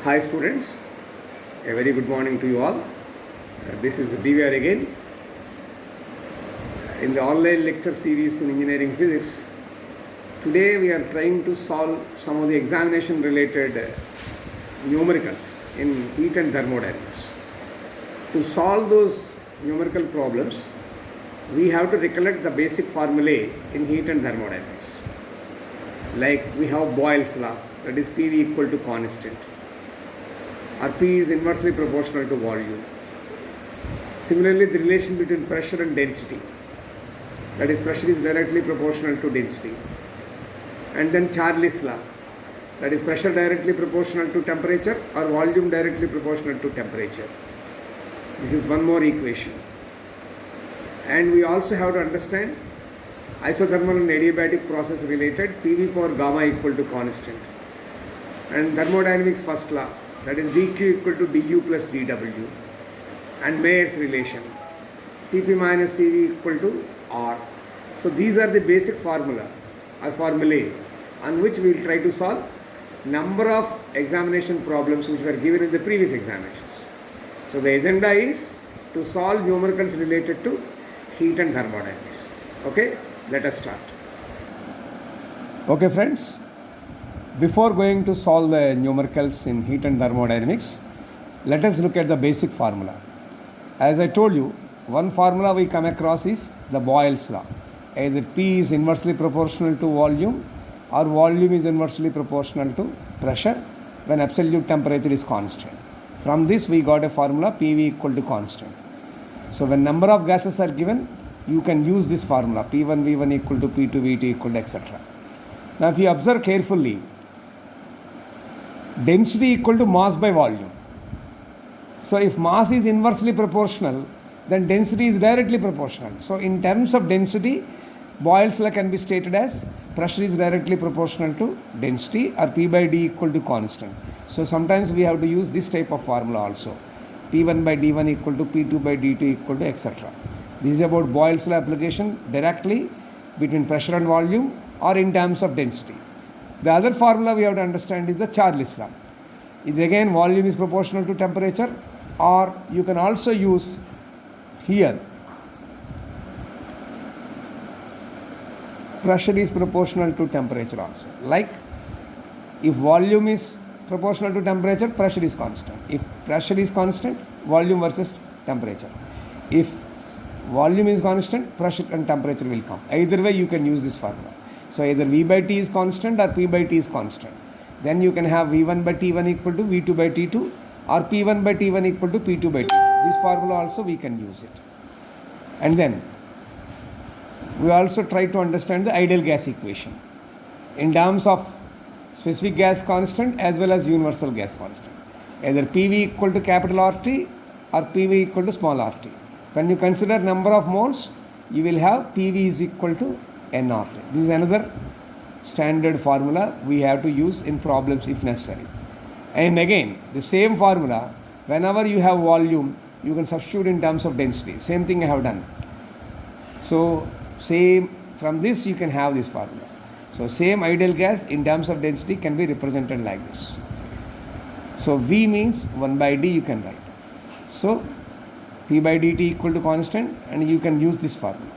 Hi students, a very good morning to you all. This is DVR again. In the online lecture series in engineering physics, today we are trying to solve some of the examination related numericals in heat and thermodynamics. To solve those numerical problems, we have to recollect the basic formulae in heat and thermodynamics. Like we have Boyle's law, that is PV equal to constant, or P is inversely proportional to volume. Similarly, the relation between pressure and density, that is pressure is directly proportional to density. And then Charles' law, that is pressure directly proportional to temperature or volume directly proportional to temperature. This is one more equation. And we also have to understand isothermal and adiabatic process related PV power gamma equal to constant. And thermodynamics first law, that is dq equal to du plus dw, and Mayer's relation, Cp minus Cv equal to R. So these are the basic formulae on which we will try to solve number of examination problems which were given in the previous examinations. So the agenda is to solve numericals related to heat and thermodynamics. Okay, let us start. Okay friends, before going to solve the numericals in heat and thermodynamics, let us look at the basic formula. As I told you, one formula we come across is the Boyle's law. Either P is inversely proportional to volume or volume is inversely proportional to pressure when absolute temperature is constant. From this we got a formula PV equal to constant. So when number of gases are given, you can use this formula P1 V1 equal to P2 V2 equal to etc. Now if you observe carefully, density equal to mass by volume. So if mass is inversely proportional, then density is directly proportional. So in terms of density, Boyle's law can be stated as pressure is directly proportional to density or P by D equal to constant. So sometimes we have to use this type of formula also. P1 by D1 equal to P2 by D2 equal to etc. This is about Boyle's law application directly between pressure and volume or in terms of density. The other formula we have to understand is the Charles' law. It again volume is proportional to temperature, or you can also use here pressure is proportional to temperature also. Like if volume is proportional to temperature, pressure is constant. If pressure is constant, volume versus temperature. If volume is constant, pressure and temperature will come. Either way you can use this formula. So either V by T is constant or P by T is constant. Then you can have V1 by T1 equal to V2 by T2 or P1 by T1 equal to P2 by T2. This formula also we can use it. And then we also try to understand the ideal gas equation in terms of specific gas constant as well as universal gas constant. Either PV equal to capital RT or PV equal to small rt. When you consider number of moles, you will have PV is equal to nRT. This is another standard formula we have to use in problems if necessary. And again, the same formula, whenever you have volume, you can substitute in terms of density. Same thing I have done. So same, from this you can have this formula. So same ideal gas in terms of density can be represented like this. So V means 1 by D you can write. So P by dt equal to constant, and you can use this formula.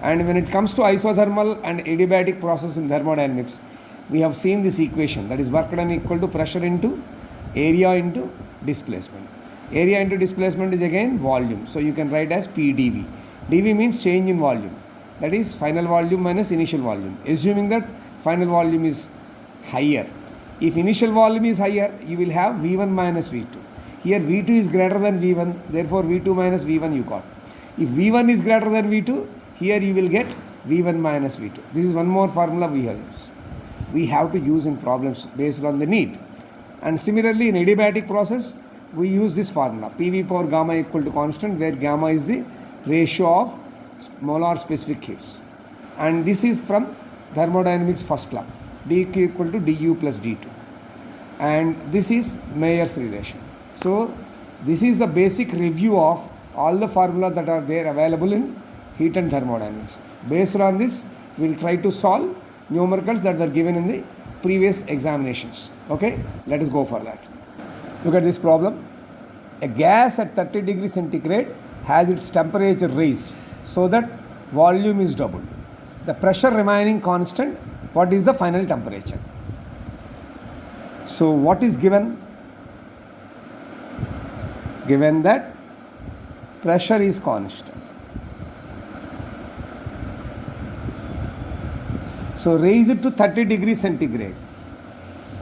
And when it comes to isothermal and adiabatic process in thermodynamics, we have seen this equation, that is work done equal to pressure into area into displacement. Area into displacement is again volume. So you can write as PdV. dV means change in volume. That is final volume minus initial volume. Assuming that final volume is higher. If initial volume is higher, you will have V1 minus V2. Here V2 is greater than V1, therefore V2 minus V1 you got. If V1 is greater than V2, here you will get V1 minus V2. This is one more formula we have used. We have to use in problems based on the need. And similarly in adiabatic process, we use this formula PV power gamma equal to constant, where gamma is the ratio of molar specific heats. And this is from thermodynamics first law, dq equal to du plus d2. And this is Mayer's relation. So this is the basic review of all the formulas that are there available in heat and thermodynamics. Based on this, we will try to solve numericals that were given in the previous examinations. Okay, let us go for that. Look at this problem. A gas at 30 degrees centigrade has its temperature raised so that volume is doubled. The pressure remaining constant, what is the final temperature? So what is given? Given that pressure is constant. So raise it to 30 degrees centigrade.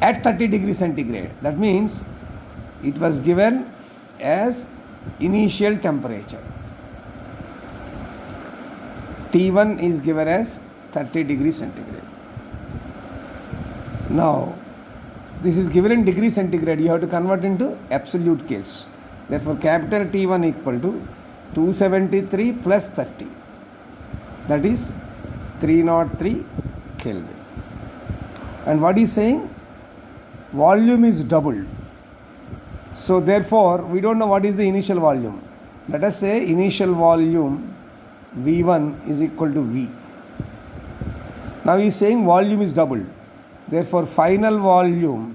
At 30 degrees centigrade, that means it was given as initial temperature. T1 is given as 30 degrees centigrade. Now, this is given in degree centigrade. You have to convert into absolute case. Therefore, capital T1 equal to 273 plus 30. That is 303 Kelvin. And what is saying? Volume is doubled. So therefore, we don't know what is the initial volume. Let us say initial volume V1 is equal to V. Now he is saying volume is doubled. Therefore, final volume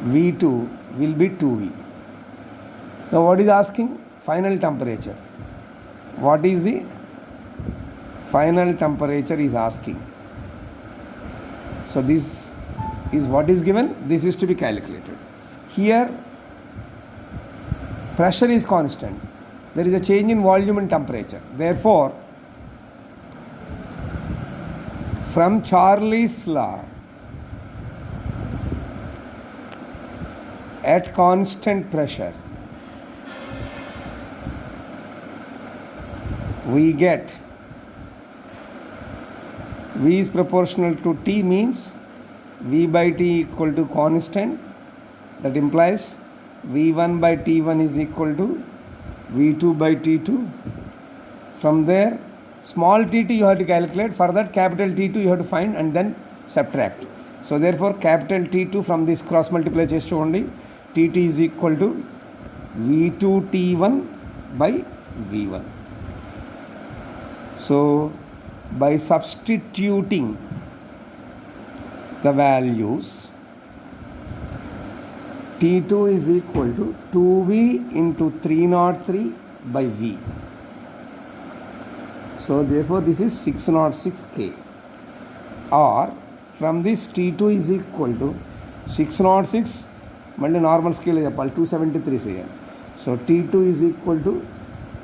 V2 will be 2V. Now what is asking? Final temperature. What is the final temperature is asking. So this is what is given. This is to be calculated. Here pressure is constant. There is a change in volume and temperature. Therefore, from Charlie's law, at constant pressure, we get V is proportional to T, means V by T equal to constant. That implies V1 by T1 is equal to V2 by T2. From there, small t2 you have to calculate. For that, capital T2 you have to find and then subtract. So therefore, capital T2 from this cross multiply చేస్తూ only, T2 is equal to V2 T1 by V1. So by substituting the values, T2 is equal to 2V into 303 by V. So therefore this is 606 K. Or from this T2 is equal to 606, మళ్ళీ normal scale చెప్పాలి, 273 చేయాలి. So T2 is equal to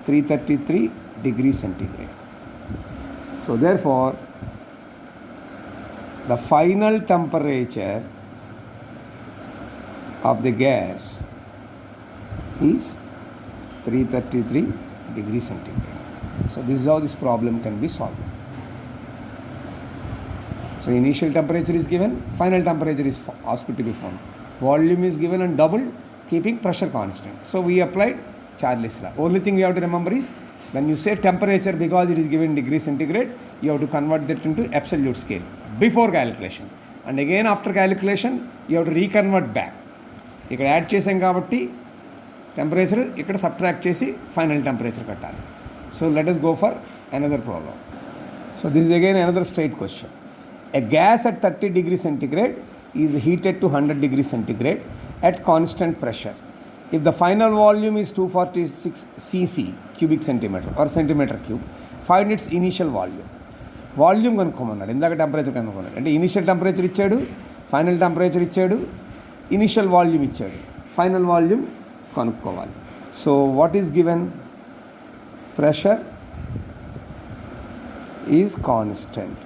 333 degrees centigrade. So therefore the final temperature of the gas is 333 degrees centigrade. So this is how this problem can be solved. So initial temperature is given, final temperature is asked to be found. Volume is given and doubled, keeping pressure constant. So we applied Charlie's law. Only thing we have to remember is when you say temperature, because it is given in degree centigrade, you have to convert that into absolute scale before calculation. And again after calculation, you have to reconvert back. ఇక్కడ add చేసాం కాబట్టి temperature ఇక్కడ subtract చేసి final temperature కట్టాలి. So let us go for another problem. So this is again another straight question. A gas at 30 degrees centigrade is heated to 100 degrees centigrade at constant pressure. If the final volume is 246 cc cubic centimeter or centimeter cube, find its initial volume. Volume కనుక్కోమన్నాడు, ఇందాక temperature కనుక్కున్నాడు. అంటే initial temperature ఇచ్చాడు, final temperature ఇచ్చాడు, initial volume ఇచ్చాడు, final volume కనుక్కోవాలి. So what is given? Pressure is constant,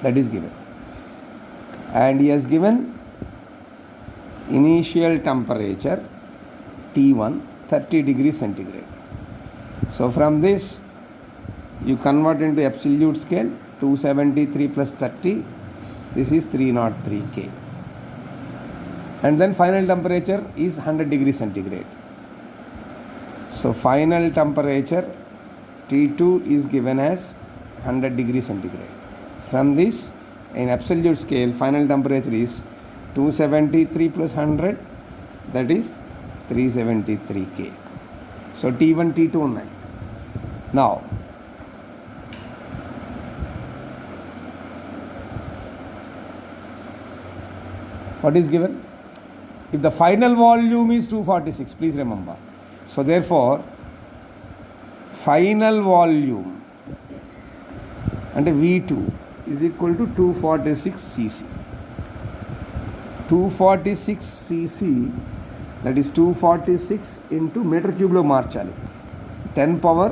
that is given. And he has given initial temperature T1 30 degrees centigrade. So from this you convert into absolute scale, 273 plus 30, this is 303 K. And then final temperature is 100 degrees centigrade. So final temperature T2 is given as 100 degrees centigrade. From this, in absolute scale, final temperature is 273 plus 100, that is 373 K. So T1, T2 ఉన్నాయి. Now what is given? if the final volume is 246, please remember. So therefore, final volume and V2 is equal to 246 cc. 246 cc, that is 246 into meter cube lo marchali, 10 power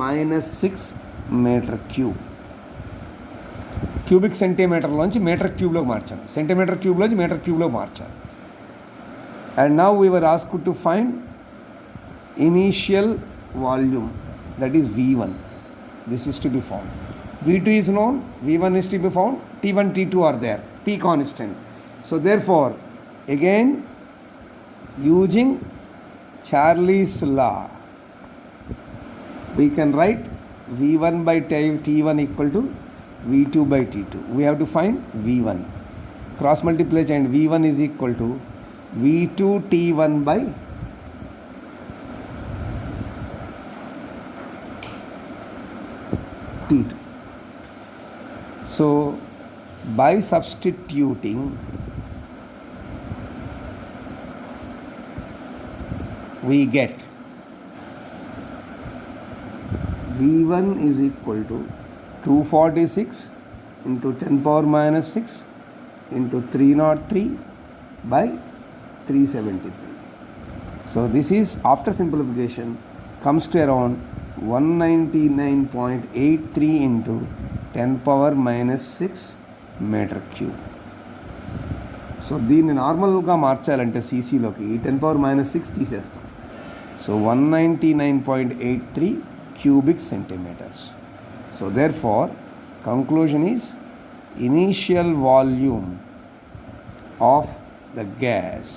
minus 6 meter cube. Cubic సెంటీమీటర్లోంచి metre క్యూబ్లోకి మార్చాను, centimetre క్యూబ్లోంచి metre క్యూబ్లోకి మార్చాను. And now we were asked to find initial volume, that is V1. This is to be found. V2 is known, V1 is to be found, T1, T2 are there, P constant. So therefore, again using Charlie's law, we can write V1 by T1 equal to V2 by T2. We have to find V1. Cross multiply and V1 is equal to V2 T1 by T2. So by substituting, we get V1 is equal to 246 into 10 power minus 6 into 303 by 373. So this is, after simplification, comes to around 199.83 into 10 power minus 6 meter cube. So దీన్ని నార్మల్గా మార్చాలంటే సీసీలోకి 10 power minus 6 తీసేస్తాం. So 199.83 cubic centimeters. So therefore, conclusion is initial volume of the gas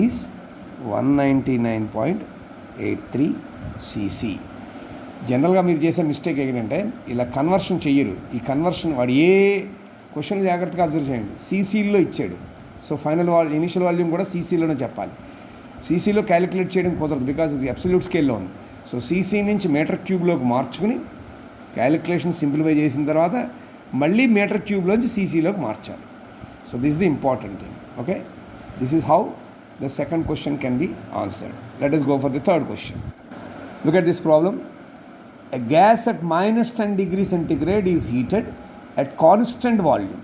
is 199.83 cc. జనరల్గా మీరు చేసే mistake ఏంటంటే ఇలా conversion చెయ్యరు. ఈ కన్వర్షన్ వాడు ఏ క్వశ్చన్ జాగ్రత్తగా అబ్జర్వ్ చేయండి. సీసీలో ఇచ్చాడు, సో ఫైనల్ ఇనిషియల్ వాల్యూమ్ కూడా సీసీలోనే చెప్పాలి. సీసీలో క్యాలిక్యులేట్ చేయడం కుదరదు, బికాజ్ ఇది అబ్సల్యూట్ స్కేల్లో ఉంది. సో సీసీ నుంచి మీటర్ క్యూబ్లోకి మార్చుకుని క్యాలిక్యులేషన్ సింప్లిఫై చేసిన తర్వాత మళ్ళీ మీటర్ క్యూబ్లోంచి సీసీలోకి మార్చాలి. So this is the important thing. Okay, this is how the second question can be answered. Let us go for the third question. Look at this problem. A gas at minus 10 degrees centigrade is heated at constant volume.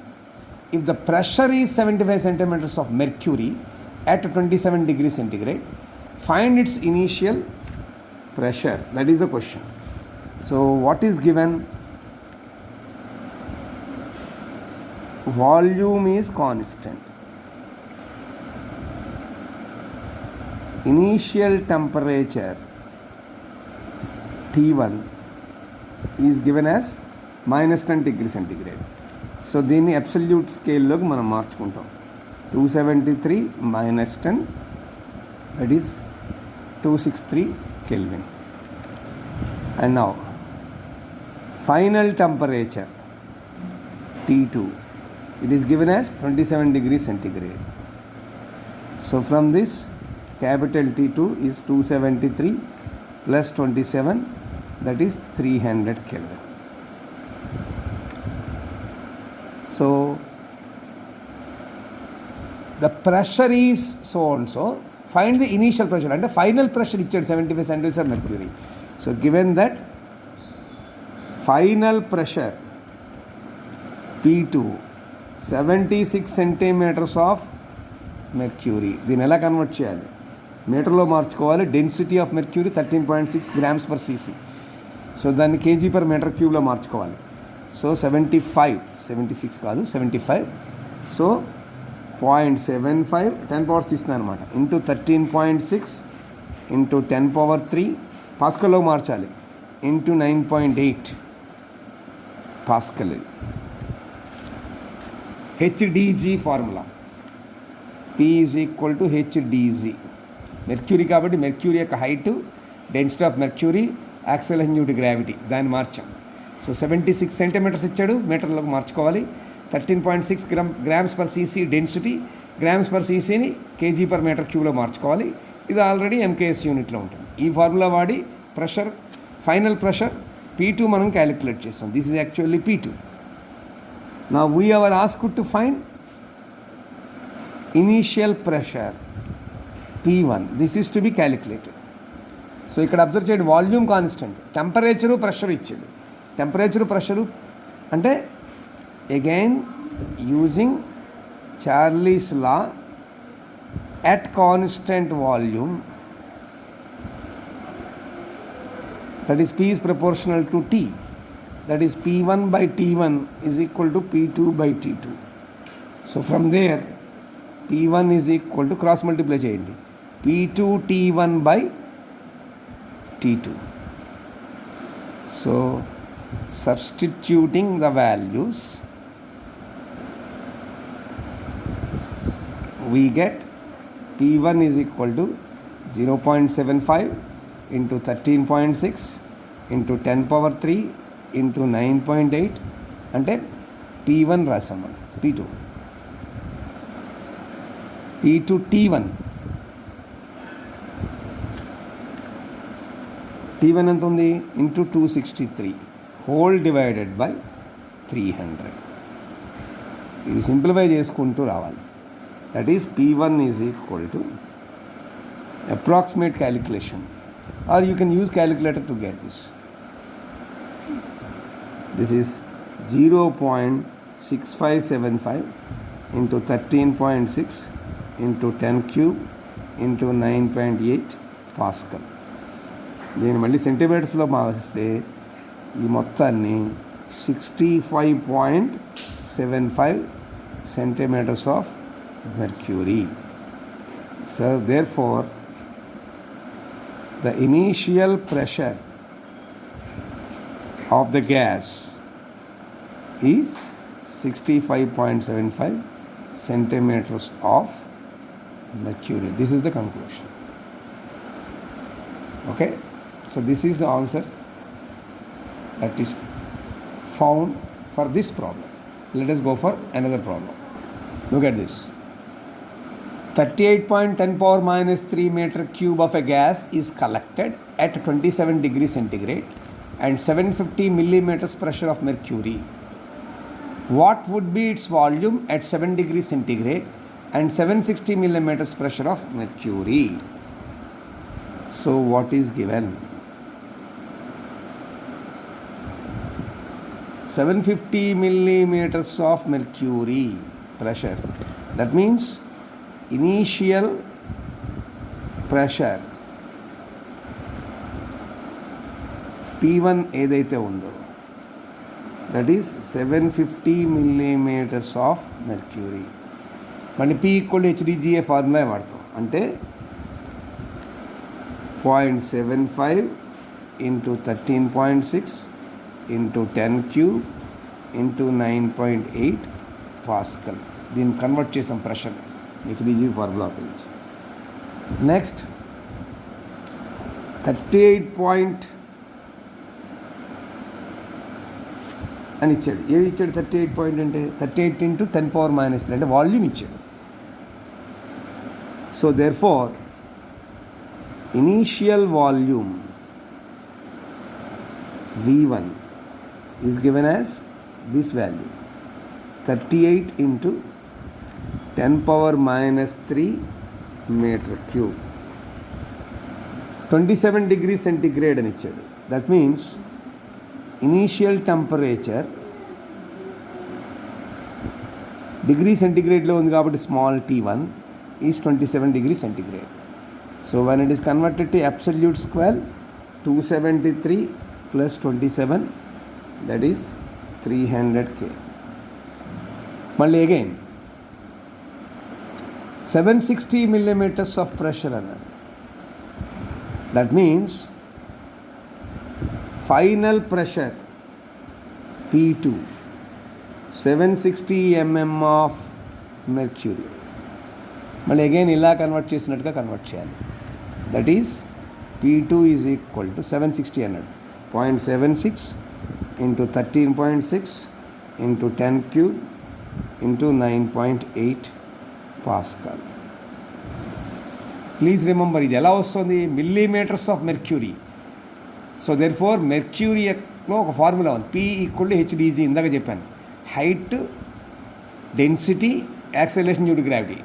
If the pressure is 75 centimeters of mercury at 27 degrees centigrade, find its initial pressure. That is the question. So what is given? Volume is constant. Initial temperature T1 is given as minus 10 degree centigrade. So దీన్ని absolute స్కేల్లోకి మనం మార్చుకుంటాం. 273 minus 10, that is 263 Kelvin. And now final temperature T2, it is given as 27 degrees centigrade. So from this, capital T2 is 273 plus 27, that is 300 Kelvin. So the pressure is so and so. Find the initial pressure. And the final pressure is 75 centimeters of mercury. So given that final pressure P2 76 centimeters of mercury. దీన్ని ఎలా convert చేయాలి? మీటర్లో మార్చుకోవాలి. Density of mercury 13.6 grams per cc. So దాన్ని kg per meter cube లో మార్చుకోవాలి. So 76 కాదు 75. So 0.75 10 powers ఇస్తున్నాను అనమాట, ఇంటూ 13.6 ఇంటూ 10 power 3 పాస్కల్లో మార్చాలి, into 9.8 pascal. HDG formula, P is equal to HDG. Mercury కాబట్టి మెర్క్యూరీ యొక్క height, density of mercury, acceleration due to gravity, దాన్ని మార్చాం. సో 76 centimeters ఇచ్చాడు, మీటర్లోకి మార్చుకోవాలి. 13.6 grams per cc density, grams per సీసీని kg per meter cube లో మార్చుకోవాలి. ఇది ఆల్రెడీ MKS యూనిట్లో ఉంటుంది. ఈ ఫార్ములా వాడి ప్రెషర్, ఫైనల్ ప్రెషర్ P2 మనం క్యాలిక్యులేట్ చేస్తాం. This is actually P2. Now we are asked to find initial pressure P1, this is to be calculated. So ఇక్కడ అబ్జర్వ్ చేయండి, వాల్యూమ్ కాన్స్టెంట్, టెంపరేచరు ప్రెషర్ ఇచ్చాడు. Temperature pressure అంటే again using Charles law at constant volume, that is P is proportional to T, that is P1 by T1 is equal to P2 by T2. So from there P1 is equal to cross multiply cheyandi P2 T1 by T2. So substituting the values, we get P1 is equal to 0.75 into 13.6 into 10 power 3 into 9.8 అంటే P1 రాసాం మనం, P2 T1 ఎంత ఉంది into 263 whole divided by 300. ఇది simplify చేసుకుంటూ రావాలి. That is P1 is equal to approximate calculation, or you can use calculator to get this. This is 0.6575 into 13.6 into 10 cube into 9.8 Pascal. దీన్ని మళ్ళీ సెంటీమీటర్స్లో మార్చితే ఈ మొత్తాన్ని 65.75 centimeters of mercury. So therefore the initial pressure of the gas is 65.75 centimeters of mercury. This is the conclusion. Okay, so this is the answer that is found for this problem. Let us go for another problem. Look at this. 38.10 power minus 3 meter cube of a gas is collected at 27 degrees centigrade and 750 millimeters pressure of mercury. What would be its volume at 7 degrees centigrade and 760 millimeters pressure of mercury? So what is given? 750 millimeters of mercury pressure. That means initial pressure P1 ఏదైతే ఉందో that is 750 millimeters of mercury. మళ్ళీ P equal HDGA formula వాడతాం, అంటే 0.75 into 13.6 into 10 cube into 9.8 Pascal. దీన్ని convert చేసాం pressure, HDG formula ఉపయోగించి. Next 38 అని ఇచ్చాడు. ఏది ఇచ్చాడు? 38 అంటే 38 into 10 power minus 3 అంటే వాల్యూమ్ ఇచ్చాడు. So therefore initial volume V1 is given as this value, 38 into 10 power minus 3 meter cube. 27 degrees centigrade అని ఇచ్చాడు. That means initial temperature degree సెంటిగ్రేడ్లో ఉంది కాబట్టి small t1 is 27 degrees centigrade. So when it is converted to absolute square, 273 plus 27, that is 300 K. మళ్ళీ again 760 millimeters of pressure అన్నాడు. That means final pressure P2 760 mm of mercury. మళ్ళీ again ఇలా convert చేసినట్టుగా convert చేయాలి. That is P2 is equal to 760 అన్నాడు, 0.76 into 13.6 into 10 cube into 9.8 Pascal. Please remember, ఇది ఎలా వస్తుంది? Millimetres of mercury. So therefore మెర్క్యూరీలో ఒక ఫార్ములా ఉంది, P ఈక్వల్ టు HDG. ఇందాక చెప్పాను, height, density, acceleration due to gravity.